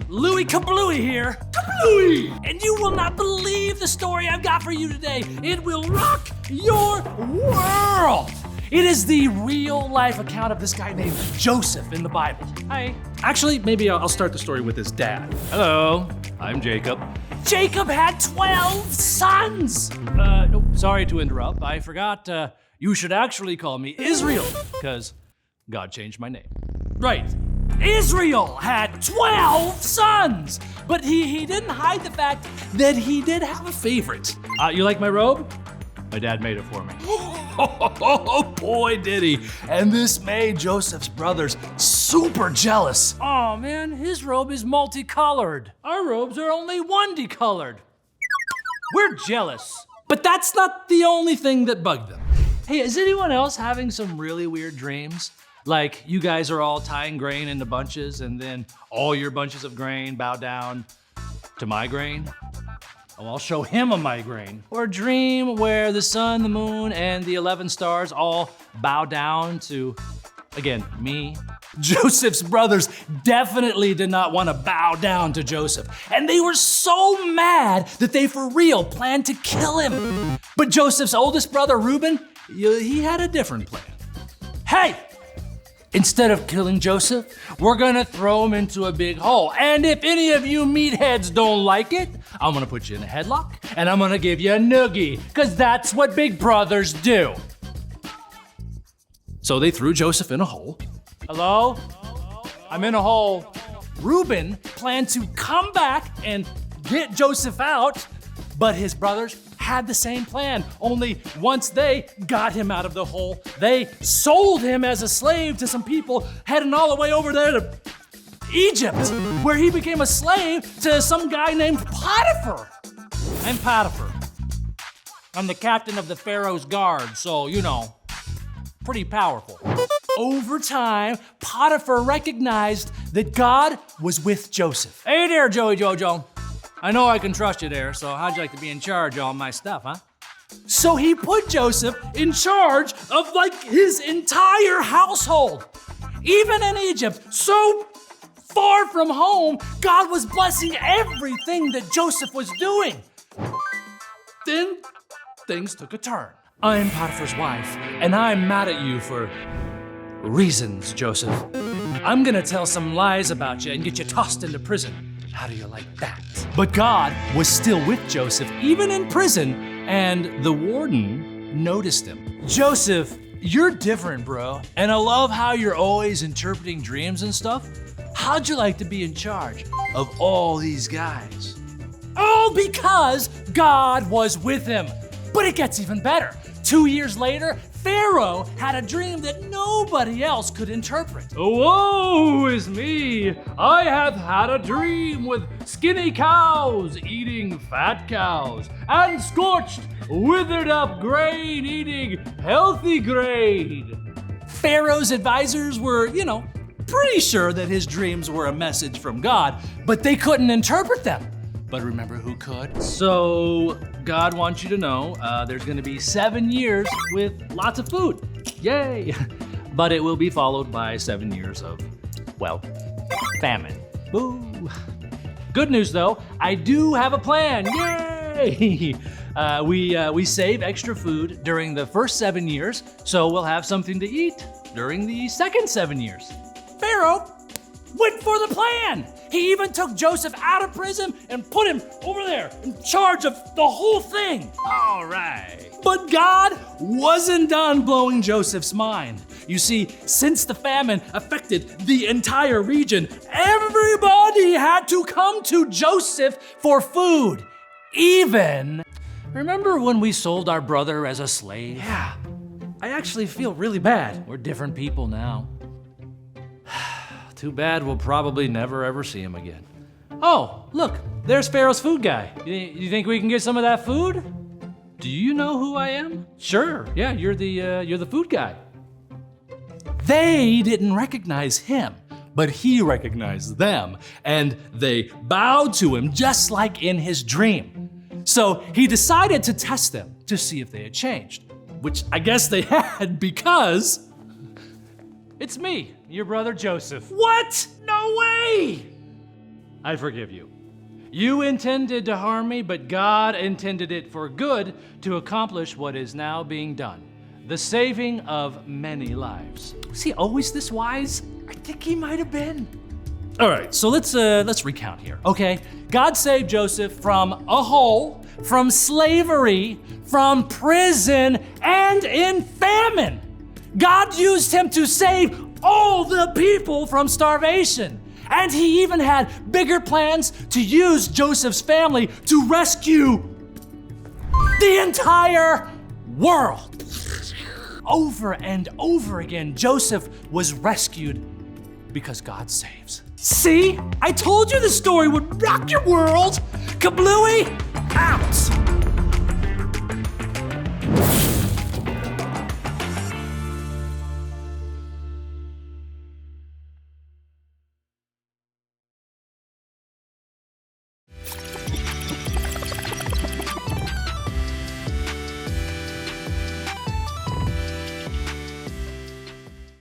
Louie Kablooey here. Kablooey! And you will not believe the story I've got for you today. It will rock your world. It is the real life account of this guy named Joseph in the Bible. Hi. Actually, maybe I'll start the story with his dad. Hello, I'm Jacob. Jacob had 12 sons. Sorry to interrupt. I forgot you should actually call me Israel, because God changed my name. Right. Israel had 12 sons, but he didn't hide the fact that he did have a favorite. You like my robe? My dad made it for me. Oh, boy, did he. And this made Joseph's brothers super jealous. Oh, man, his robe is multicolored. Our robes are only one decolored. We're jealous. But that's not the only thing that bugged them. Hey, is anyone else having some really weird dreams? Like you guys are all tying grain into bunches and then all your bunches of grain bow down to my grain? Oh, I'll show him a migraine. Or a dream where the sun, the moon, and the 11 stars all bow down to, again, me. Joseph's brothers definitely did not want to bow down to Joseph. And they were so mad that they for real planned to kill him. But Joseph's oldest brother, Reuben, he had a different plan. Hey! Instead of killing Joseph, we're gonna throw him into a big hole. And if any of you meatheads don't like it, I'm gonna put you in a headlock and I'm gonna give you a noogie, because that's what big brothers do. So they threw Joseph in a hole. Hello? I'm in a hole. Reuben planned to come back and get Joseph out, but his brothers had the same plan, only once they got him out of the hole, they sold him as a slave to some people heading all the way over there to Egypt, where he became a slave to some guy named Potiphar. I'm Potiphar. I'm the captain of the Pharaoh's guard, so, you know, pretty powerful. Over time, Potiphar recognized that God was with Joseph. Hey there, Joey Jojo. I know I can trust you there, so how'd you like to be in charge of all my stuff, huh? So he put Joseph in charge of like his entire household. Even in Egypt, so far from home, God was blessing everything that Joseph was doing. Then things took a turn. I'm Potiphar's wife, and I'm mad at you for reasons, Joseph. I'm gonna tell some lies about you and get you tossed into prison. How do you like that? But God was still with Joseph, even in prison, and the warden noticed him. Joseph, you're different, bro, and I love how you're always interpreting dreams and stuff. How'd you like to be in charge of all these guys? All because God was with him. But it gets even better. 2 years later, Pharaoh had a dream that nobody else could interpret. Woe is me! I have had a dream with skinny cows eating fat cows, and scorched, withered up grain eating healthy grain. Pharaoh's advisors were, pretty sure that his dreams were a message from God, but they couldn't interpret them. But remember who could? So God wants you to know there's gonna be 7 years with lots of food. Yay! But it will be followed by 7 years of, famine. Boo! Good news though, I do have a plan. Yay! We save extra food during the first 7 years, so we'll have something to eat during the second 7 years. Pharaoh went for the plan. He even took Joseph out of prison and put him over there in charge of the whole thing. All right. But God wasn't done blowing Joseph's mind. You see, since the famine affected the entire region, everybody had to come to Joseph for food. Even, remember when we sold our brother as a slave? Yeah, I actually feel really bad. We're different people now. Too bad we'll probably never ever see him again. Oh, look, there's Pharaoh's food guy. You think we can get some of that food? Do you know who I am? Sure, yeah, you're the food guy. They didn't recognize him, but he recognized them, and they bowed to him just like in his dream. So he decided to test them to see if they had changed, which I guess they had because it's me, your brother Joseph. What? No way! I forgive you. You intended to harm me, but God intended it for good to accomplish what is now being done, the saving of many lives. Was he always this wise? I think he might have been. All right, so let's recount here, okay? God saved Joseph from a hole, from slavery, from prison, and in famine. God used him to save all the people from starvation. And he even had bigger plans to use Joseph's family to rescue the entire world. Over and over again, Joseph was rescued because God saves. See? I told you the story would rock your world. Kablooey, out!